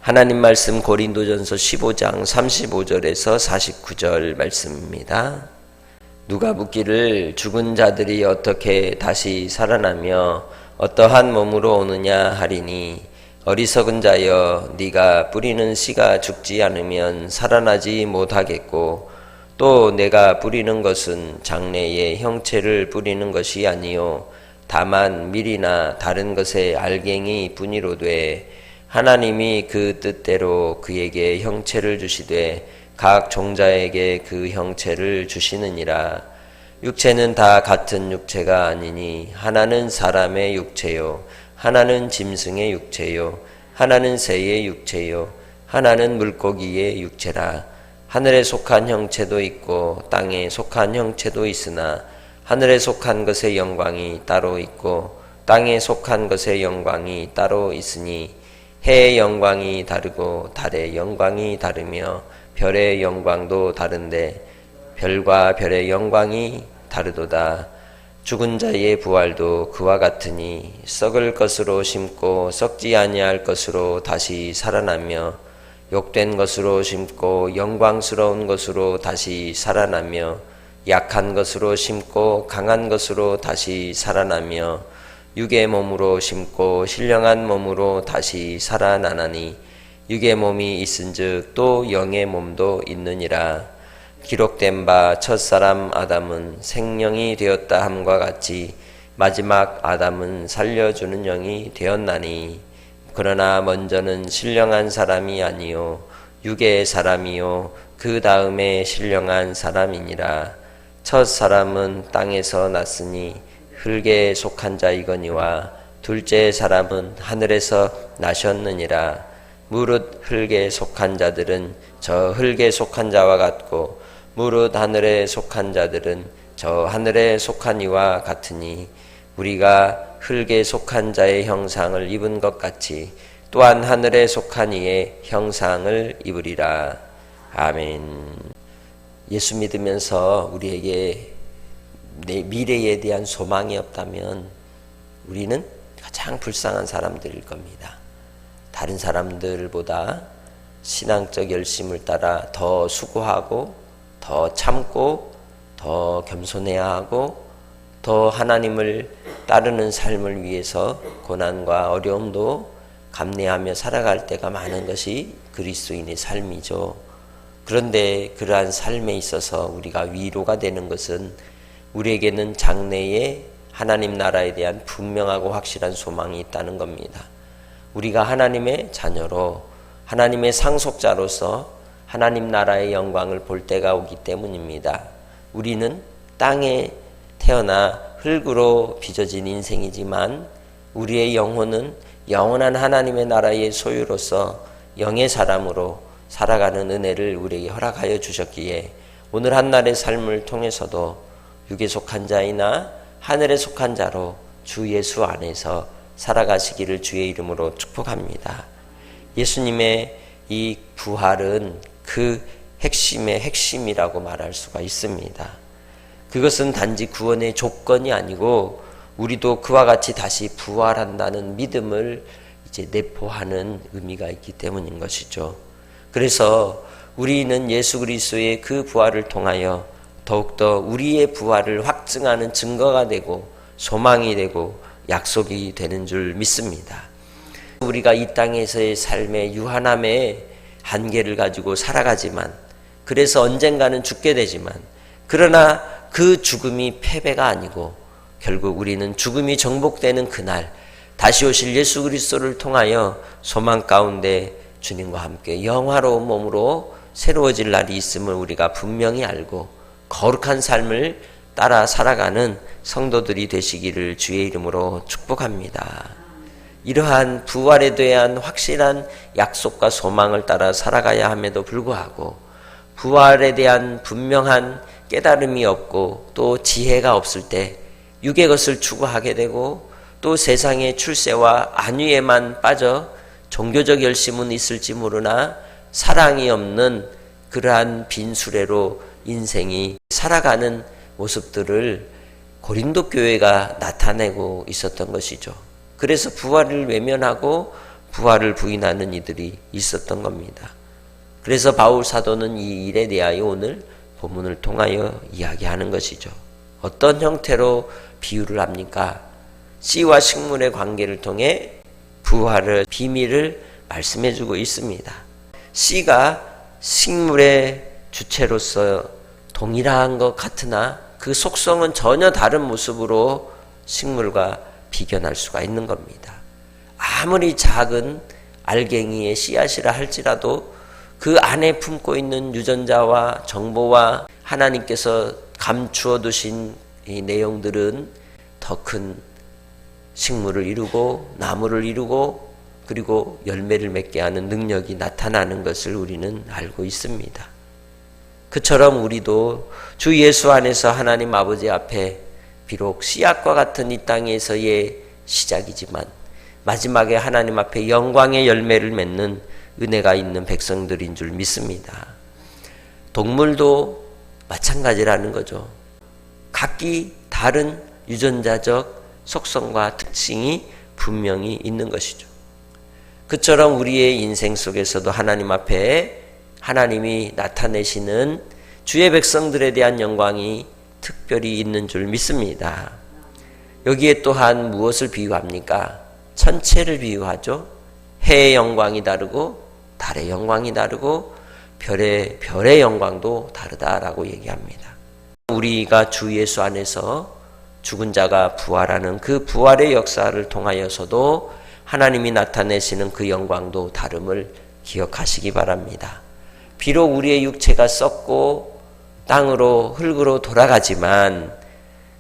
하나님 말씀 고린도전서 15장 35절에서 49절 말씀입니다. 누가 묻기를 죽은 자들이 어떻게 다시 살아나며 어떠한 몸으로 오느냐 하리니 어리석은 자여 네가 뿌리는 씨가 죽지 않으면 살아나지 못하겠고 또 내가 뿌리는 것은 장래의 형체를 뿌리는 것이 아니요 다만 밀이나 다른 것의 알갱이 뿐이로되 하나님이 그 뜻대로 그에게 형체를 주시되 각 종자에게 그 형체를 주시느니라. 육체는 다 같은 육체가 아니니 하나는 사람의 육체요 하나는 짐승의 육체요 하나는 새의 육체요 하나는 물고기의 육체라. 하늘에 속한 형체도 있고 땅에 속한 형체도 있으나 하늘에 속한 것의 영광이 따로 있고 땅에 속한 것의 영광이 따로 있으니 해의 영광이 다르고 달의 영광이 다르며 별의 영광도 다른데 별과 별의 영광이 다르도다. 죽은 자의 부활도 그와 같으니 썩을 것으로 심고 썩지 아니할 것으로 다시 살아나며 욕된 것으로 심고 영광스러운 것으로 다시 살아나며 약한 것으로 심고 강한 것으로 다시 살아나며 육의 몸으로 심고 신령한 몸으로 다시 살아나나니 육의 몸이 있은즉 또 영의 몸도 있느니라. 기록된 바 첫사람 아담은 생령이 되었다 함과 같이 마지막 아담은 살려주는 영이 되었나니 그러나 먼저는 신령한 사람이 아니요 육의 사람이요 그 다음에 신령한 사람이니라. 첫 사람은 땅에서 났으니 흙에 속한 자이거니와 둘째 사람은 하늘에서 나셨느니라. 무릇 흙에 속한 자들은 저 흙에 속한 자와 같고 무릇 하늘에 속한 자들은 저 하늘에 속한 이와 같으니 우리가 흙에 속한 자의 형상을 입은 것 같이 또한 하늘에 속한 이의 형상을 입으리라. 아멘. 예수 믿으면서 우리에게 내 미래에 대한 소망이 없다면 우리는 가장 불쌍한 사람들일 겁니다. 다른 사람들보다 신앙적 열심을 따라 더 수고하고 더 참고 더 겸손해야 하고 더 하나님을 따르는 삶을 위해서 고난과 어려움도 감내하며 살아갈 때가 많은 것이 그리스도인의 삶이죠. 그런데 그러한 삶에 있어서 우리가 위로가 되는 것은 우리에게는 장래에 하나님 나라에 대한 분명하고 확실한 소망이 있다는 겁니다. 우리가 하나님의 자녀로 하나님의 상속자로서 하나님 나라의 영광을 볼 때가 오기 때문입니다. 우리는 땅에 태어나 흙으로 빚어진 인생이지만 우리의 영혼은 영원한 하나님의 나라의 소유로서 영의 사람으로 살아가는 은혜를 우리에게 허락하여 주셨기에 오늘 한날의 삶을 통해서도 육에 속한 자이나 하늘에 속한 자로 주 예수 안에서 살아가시기를 주의 이름으로 축복합니다. 예수님의 이 부활은 그 핵심의 핵심이라고 말할 수가 있습니다. 그것은 단지 구원의 조건이 아니고 우리도 그와 같이 다시 부활한다는 믿음을 이제 내포하는 의미가 있기 때문인 것이죠. 그래서 우리는 예수 그리스도의 그 부활을 통하여 더욱더 우리의 부활을 확증하는 증거가 되고 소망이 되고 약속이 되는 줄 믿습니다. 우리가 이 땅에서의 삶의 유한함의 한계를 가지고 살아가지만 그래서 언젠가는 죽게 되지만 그러나 그 죽음이 패배가 아니고 결국 우리는 죽음이 정복되는 그날 다시 오실 예수 그리스도를 통하여 소망 가운데 주님과 함께 영화로운 몸으로 새로워질 날이 있음을 우리가 분명히 알고 거룩한 삶을 따라 살아가는 성도들이 되시기를 주의 이름으로 축복합니다. 이러한 부활에 대한 확실한 약속과 소망을 따라 살아가야 함에도 불구하고 부활에 대한 분명한 깨달음이 없고 또 지혜가 없을 때 육의 것을 추구하게 되고 또 세상의 출세와 안위에만 빠져 종교적 열심은 있을지 모르나 사랑이 없는 그러한 빈수레로 인생이 살아가는 모습들을 고린도 교회가 나타내고 있었던 것이죠. 그래서 부활을 외면하고 부활을 부인하는 이들이 있었던 겁니다. 그래서 바울 사도는 이 일에 대하여 오늘 본문을 통하여 이야기하는 것이죠. 어떤 형태로 비유를 합니까? 씨와 식물의 관계를 통해 부활의 비밀을 말씀해주고 있습니다. 씨가 식물의 주체로서 동일한 것 같으나 그 속성은 전혀 다른 모습으로 식물과 비견할 수가 있는 겁니다. 아무리 작은 알갱이의 씨앗이라 할지라도 그 안에 품고 있는 유전자와 정보와 하나님께서 감추어 두신 이 내용들은 더 큰 식물을 이루고 나무를 이루고 그리고 열매를 맺게 하는 능력이 나타나는 것을 우리는 알고 있습니다. 그처럼 우리도 주 예수 안에서 하나님 아버지 앞에 비록 씨앗과 같은 이 땅에서의 시작이지만 마지막에 하나님 앞에 영광의 열매를 맺는 은혜가 있는 백성들인 줄 믿습니다. 동물도 마찬가지라는 거죠. 각기 다른 유전자적 속성과 특징이 분명히 있는 것이죠. 그처럼 우리의 인생 속에서도 하나님 앞에 하나님이 나타내시는 주의 백성들에 대한 영광이 특별히 있는 줄 믿습니다. 여기에 또한 무엇을 비유합니까? 천체를 비유하죠. 해의 영광이 다르고 달의 영광이 다르고 별의 영광도 다르다라고 얘기합니다. 우리가 주 예수 안에서 죽은 자가 부활하는 그 부활의 역사를 통하여서도 하나님이 나타내시는 그 영광도 다름을 기억하시기 바랍니다. 비록 우리의 육체가 썩고 땅으로 흙으로 돌아가지만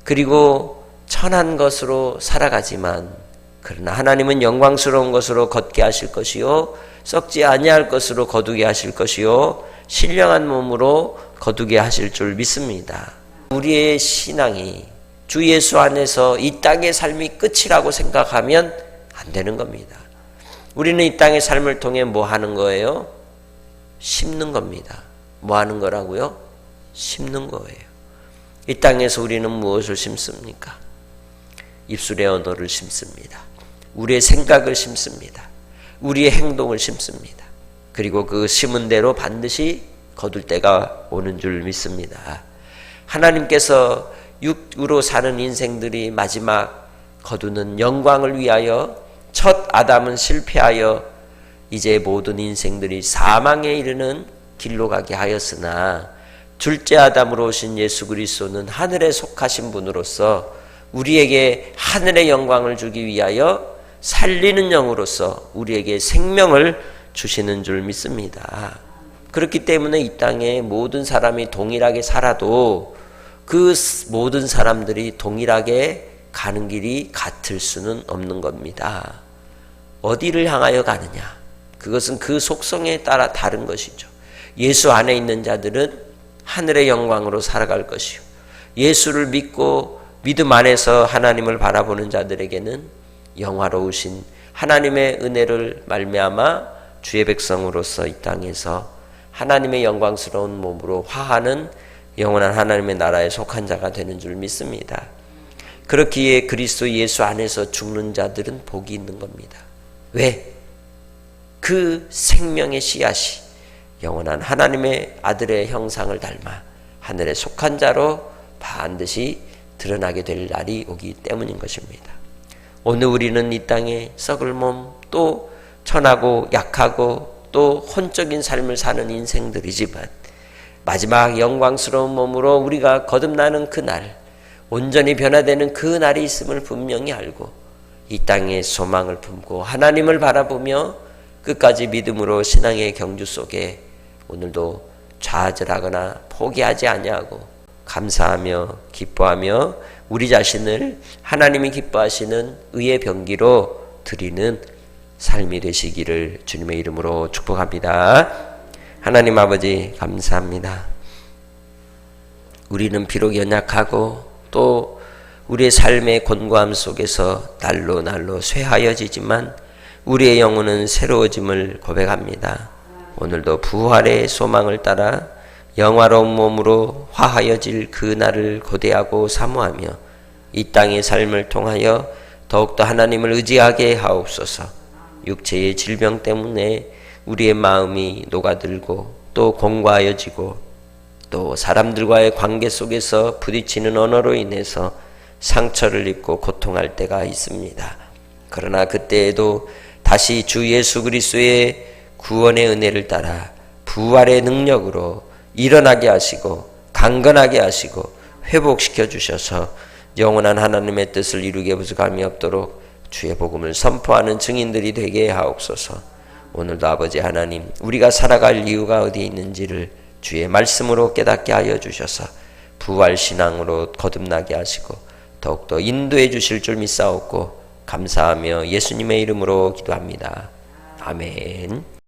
그리고 천한 것으로 살아가지만 그러나 하나님은 영광스러운 것으로 걷게 하실 것이요 썩지 아니할 것으로 거두게 하실 것이요 신령한 몸으로 거두게 하실 줄 믿습니다. 우리의 신앙이 주 예수 안에서 이 땅의 삶이 끝이라고 생각하면 안 되는 겁니다. 우리는 이 땅의 삶을 통해 뭐 하는 거예요? 심는 겁니다. 뭐 하는 거라고요? 심는 거예요. 이 땅에서 우리는 무엇을 심습니까? 입술의 언어를 심습니다. 우리의 생각을 심습니다. 우리의 행동을 심습니다. 그리고 그 심은 대로 반드시 거둘 때가 오는 줄 믿습니다. 하나님께서 육으로 사는 인생들이 마지막 거두는 영광을 위하여 첫 아담은 실패하여 이제 모든 인생들이 사망에 이르는 길로 가게 하였으나 둘째 아담으로 오신 예수 그리스도는 하늘에 속하신 분으로서 우리에게 하늘의 영광을 주기 위하여 살리는 영으로서 우리에게 생명을 주시는 줄 믿습니다. 그렇기 때문에 이 땅에 모든 사람이 동일하게 살아도 그 모든 사람들이 동일하게 가는 길이 같을 수는 없는 겁니다. 어디를 향하여 가느냐? 그것은 그 속성에 따라 다른 것이죠. 예수 안에 있는 자들은 하늘의 영광으로 살아갈 것이요. 예수를 믿고 믿음 안에서 하나님을 바라보는 자들에게는 영화로우신 하나님의 은혜를 말미암아 주의 백성으로서 이 땅에서 하나님의 영광스러운 몸으로 화하는 영원한 하나님의 나라에 속한 자가 되는 줄 믿습니다. 그렇기에 그리스도 예수 안에서 죽는 자들은 복이 있는 겁니다. 왜? 그 생명의 씨앗이 영원한 하나님의 아들의 형상을 닮아 하늘에 속한 자로 반드시 드러나게 될 날이 오기 때문인 것입니다. 오늘 우리는 이 땅에 썩을 몸, 또 천하고 약하고 또 혼적인 삶을 사는 인생들이지만 마지막 영광스러운 몸으로 우리가 거듭나는 그날, 온전히 변화되는 그 날이 있음을 분명히 알고 이 땅에 소망을 품고 하나님을 바라보며 끝까지 믿음으로 신앙의 경주 속에 오늘도 좌절하거나 포기하지 아니하고 감사하며 기뻐하며 우리 자신을 하나님이 기뻐하시는 의의 병기로 드리는 삶이 되시기를 주님의 이름으로 축복합니다. 하나님 아버지 감사합니다. 우리는 비록 연약하고 또 우리의 삶의 곤고함 속에서 날로 쇠하여지지만 우리의 영혼은 새로워짐을 고백합니다. 오늘도 부활의 소망을 따라 영화로운 몸으로 화하여질 그 날을 고대하고 사모하며 이 땅의 삶을 통하여 더욱더 하나님을 의지하게 하옵소서. 육체의 질병 때문에 우리의 마음이 녹아들고 또 공고하여지고 또 사람들과의 관계 속에서 부딪히는 언어로 인해서 상처를 입고 고통할 때가 있습니다. 그러나 그때에도 다시 주 예수 그리스도의 구원의 은혜를 따라 부활의 능력으로 일어나게 하시고 강건하게 하시고 회복시켜 주셔서 영원한 하나님의 뜻을 이루게 부족함이 없도록 주의 복음을 선포하는 증인들이 되게 하옵소서. 오늘도 아버지 하나님, 우리가 살아갈 이유가 어디에 있는지를 주의 말씀으로 깨닫게 하여 주셔서 부활신앙으로 거듭나게 하시고 더욱더 인도해 주실 줄 믿사옵고 감사하며 예수님의 이름으로 기도합니다. 아멘.